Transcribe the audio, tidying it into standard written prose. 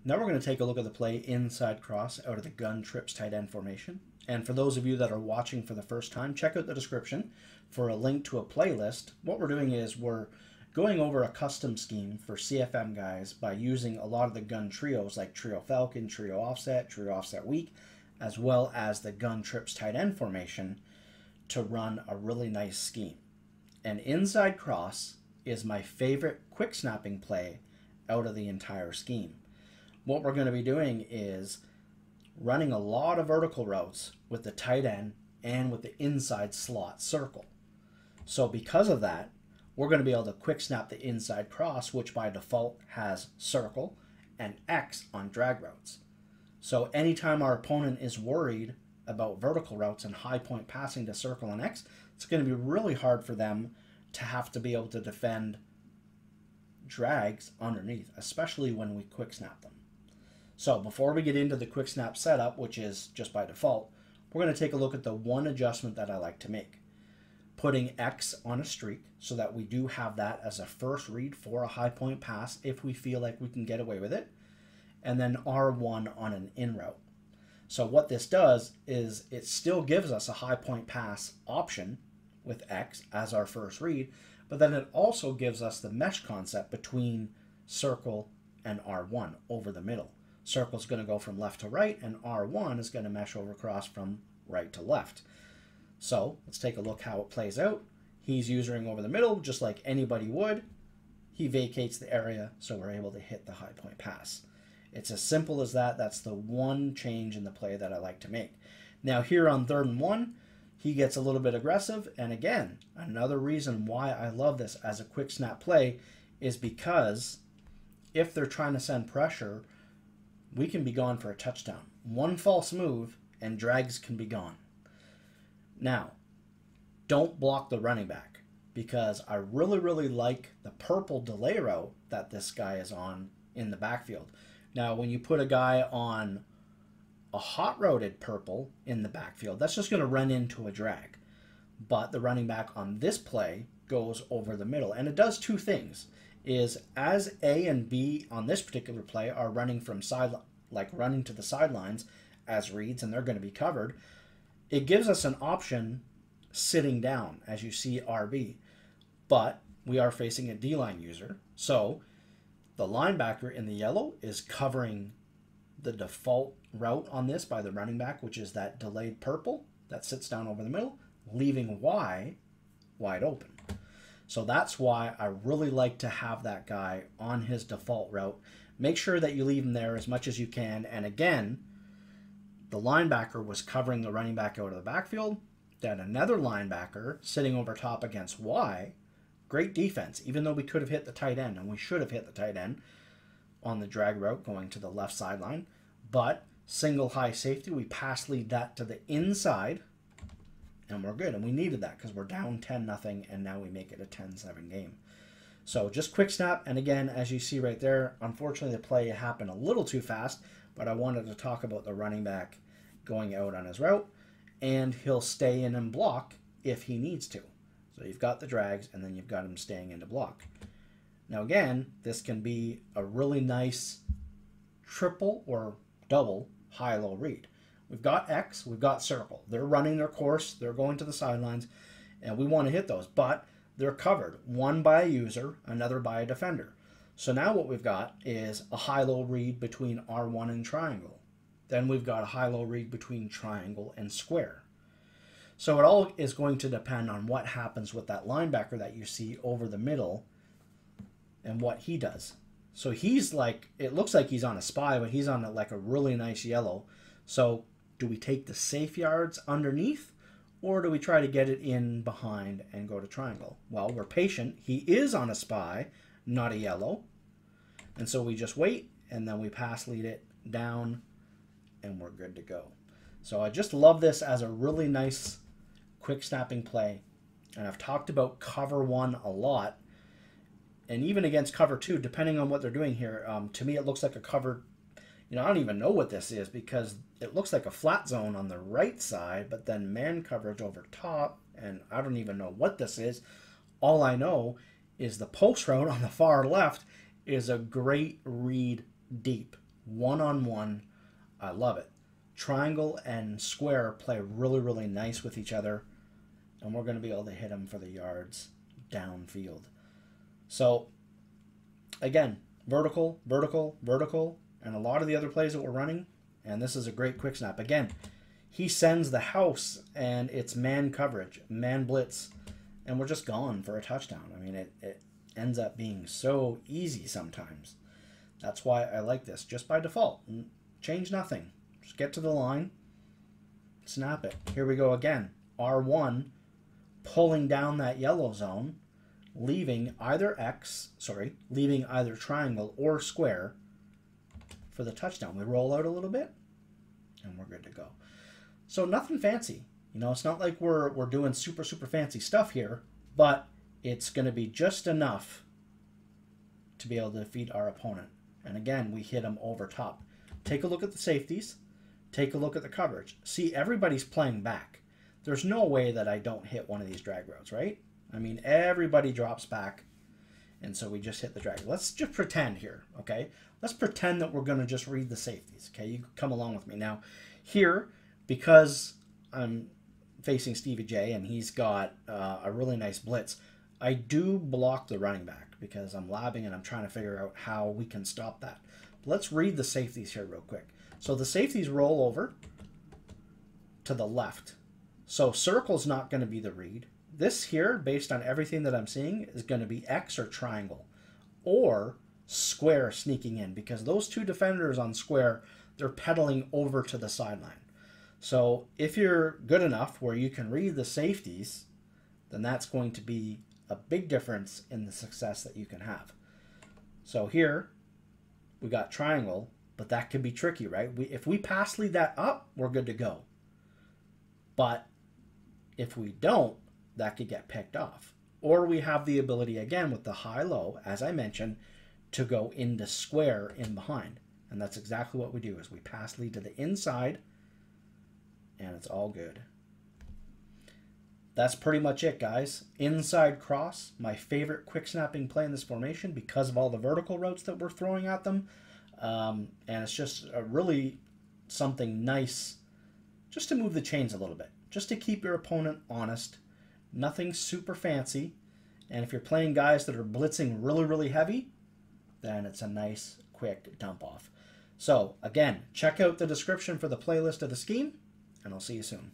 Now we're going to take a look at the play inside cross out of the gun trips tight end formation. And for those of you that are watching for the first time, check out the description for a link to a playlist. What we're doing is we're going over a custom scheme for CFM guys by using a lot of the gun trios like Trio Falcon, Trio Offset Weak, as well as the gun trips tight end formation to run a really nice scheme. And inside cross is my favorite quick snapping play out of the entire scheme. What we're going to be doing is running a lot of vertical routes with the tight end and with the inside slot circle. So because of that, we're going to be able to quick snap the inside cross, which by default has circle and X on drag routes. So anytime our opponent is worried about vertical routes and high point passing to circle and X, it's going to be really hard for them to have to be able to defend drags underneath, especially when we quick snap them. So before we get into the quick snap setup, which is just by default, we're going to take a look at the one adjustment that I like to make. Putting X on a streak so that we do have that as a first read for a high point pass if we feel like we can get away with it. And then R1 on an in route. So what this does is it still gives us a high point pass option with X as our first read, but then it also gives us the mesh concept between circle and R1 over the middle. Circle is going to go from left to right, and R1 is going to mesh over across from right to left. So let's take a look how it plays out. He's using over the middle just like anybody would. He vacates the area, so we're able to hit the high point pass. It's as simple as that. That's the one change in the play that I like to make. Now here on 3rd and 1, he gets a little bit aggressive. And again, another reason why I love this as a quick snap play is because if they're trying to send pressure, we can be gone for a touchdown. One false move and drags can be gone. Now, don't block the running back because I really like the purple delay route that this guy is on in the backfield. Now, when you put a guy on a hot-routed purple in the backfield, that's just going to run into a drag. But the running back on this play goes over the middle. And it does two things. Is as A and B on this particular play are running from running to the sidelines as reads, and they're going to be covered, it gives us an option sitting down, as you see RB. But we are facing a D-line user, so the linebacker in the yellow is covering the default route on this by the running back, which is that delayed purple that sits down over the middle, leaving Y wide open. So that's why I really like to have that guy on his default route. Make sure that you leave him there as much as you can. And again, the linebacker was covering the running back out of the backfield. Then another linebacker sitting over top against Y. Great defense, even though we could have hit the tight end, and we should have hit the tight end on the drag route going to the left sideline. But single high safety, we pass lead that to the inside, and we're good. And we needed that because we're down 10-0, and now we make it a 10-7 game. So just quick snap, and again, as you see right there, unfortunately the play happened a little too fast, but I wanted to talk about the running back going out on his route, and he'll stay in and block if he needs to. So you've got the drags, and then you've got him staying in to block. Now again, this can be a really nice triple or double high-low read. We've got X, we've got circle. They're running their course, they're going to the sidelines, and we want to hit those, but they're covered. One by a user, another by a defender. So now what we've got is a high-low read between R1 and triangle. Then we've got a high-low read between triangle and square. So it all is going to depend on what happens with that linebacker that you see over the middle and what he does. So he's like, it looks like he's on a spy, but he's on like a really nice yellow. So do we take the safe yards underneath, or do we try to get it in behind and go to triangle? Well, we're patient. He is on a spy, not a yellow. And so we just wait, and then we pass lead it down, and we're good to go. So I just love this as a really nice quick snapping play. And I've talked about cover 1 a lot. And even against cover 2, depending on what they're doing here, to me it looks like a cover. I don't even know what this is because it looks like a flat zone on the right side, but then man coverage over top, and I don't even know what this is. All I know is the post route on the far left is a great read deep one-on-one. I love it. Triangle and square play really, really nice with each other, and we're going to be able to hit them for the yards downfield. So, again, vertical, vertical, vertical, and a lot of the other plays that we're running, and this is a great quick snap. Again, he sends the house, and it's man coverage, man blitz, and we're just gone for a touchdown. I mean, it ends up being so easy sometimes. That's why I like this, just by default. Change nothing. Just get to the line, snap it. Here we go again. R1, pulling down that yellow zone, leaving either leaving either triangle or square for the touchdown. We roll out a little bit, and we're good to go. So nothing fancy. You know, it's not like we're doing super, super fancy stuff here, but it's going to be just enough to be able to defeat our opponent. And again, we hit them over top. Take a look at the safeties. Take a look at the coverage. See, everybody's playing back. There's no way that I don't hit one of these drag routes, right? I mean, everybody drops back, and so we just hit the drag. Let's just pretend here, okay? Let's pretend that we're going to just read the safeties, okay? You come along with me. Now, here, because I'm facing Stevie J, and he's got a really nice blitz, I do block the running back because I'm labbing and I'm trying to figure out how we can stop that. But let's read the safeties here real quick. So the safeties roll over to the left. So circle's not going to be the read. This here, based on everything that I'm seeing, is going to be X or triangle or square sneaking in, because those two defenders on square, they're pedaling over to the sideline. So if you're good enough where you can read the safeties, then that's going to be a big difference in the success that you can have. So here we got triangle, but that can be tricky, right? If we pass lead that up, we're good to go. But if we don't, that could get picked off. Or we have the ability, again, with the high-low, as I mentioned, to go into square in behind. And that's exactly what we do, is we pass lead to the inside, and it's all good. That's pretty much it, guys. Inside cross, my favorite quick snapping play in this formation because of all the vertical routes that we're throwing at them. And it's just a really something nice just to move the chains a little bit, just to keep your opponent honest. Nothing super fancy. And if you're playing guys that are blitzing really, really heavy, then it's a nice, quick dump off. So, again, check out the description for the playlist of the scheme, and I'll see you soon.